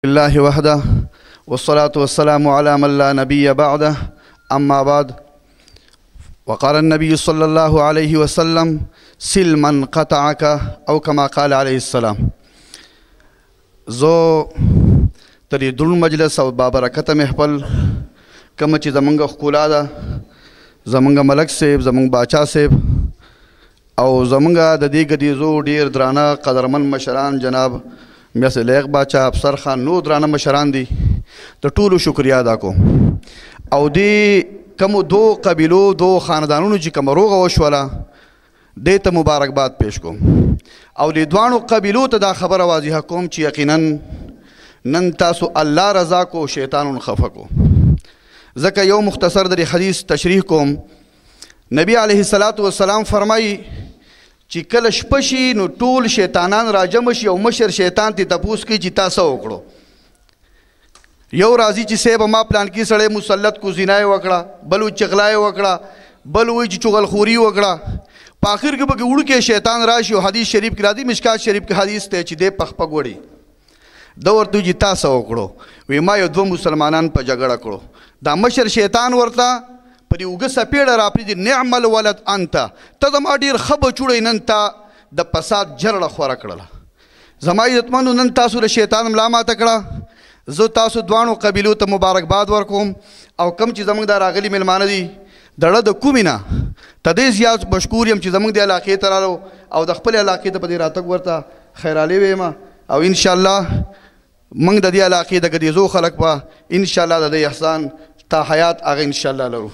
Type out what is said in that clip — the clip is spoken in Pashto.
الله وحده والصلاة والسلام على من لا نبي بعده أما بعد وقال النبي صلى الله عليه وسلم سل من قطعك أو كما قال عليه السلام. زو تری درون مجلس او بابرکت محفل کم چې زمونږ ښکلا ده، زمونږ ملک صاحب، زمونږ باچا صاحب او زمونږ د دې ګدیزو ډیر درانه قدرمن مشران جناب میاں لیغ باچا، افسر خان، نور درانه مشران دي، د ټولو شکریا ادا کوم. او دې کومو دو قبیلو دو خاندانونو چې کومه روغه وشوله دې ته مبارکباد پیش کوم. او دې دواړو قبیلو ته دا خبره واضحه کوم چې یقینا نن تاسو الله رضا کو شیطانون خفه کو. ځکه یو مختصر د حدیث تشریح کوم. نبی علیه الصلاۃ والسلام فرمایي چې کله شپه شي نو ټول شیطانان راجمع شي او مشر شیطان ته تپوس کوي چې تاسو وکړو. یو راځي چې صاحب ما پلان کې سړی مسلط کو زنا یې وکړه، بل وایي چغلا یې وکړه، بل وایي چې چغلخوري وکړه. په آخر کې به وړوکی شیطان راشي او حدیث شریف کې راځي، مشکات شریف کې حدیث دی چې دی پخپک وړي ده ورته وایي چې تاسو وکړو. وایي ما یو دوه مسلمانان په جګړه کړو. دا مشر شیطان ورته په دې اوږه څپېړه راپرېږدي، نعم الولد انت، ته زما ډېر ښه بچوړی، نن تا د فساد جرړه خوره کړله. زما عزتمندو نن تاسو د شیطان ملا ماته کړه. زه تاسو دواړو قبیلو ته مبارکباد ورکوم او کم چې زموږ دا راغلي میلمانه دي د زړه د کومې نه ته ډېر زیات مشکور یم چې زموږ د علاقې ته راغلو او د خپلې علاقې ته په دې راتګ ورته خیرالې ویم. او انشاءالله موږ د دې علاقې د ګدیزو خلک به انشاءالله د دې احسان تا حیات هغه انشاءالله لرو.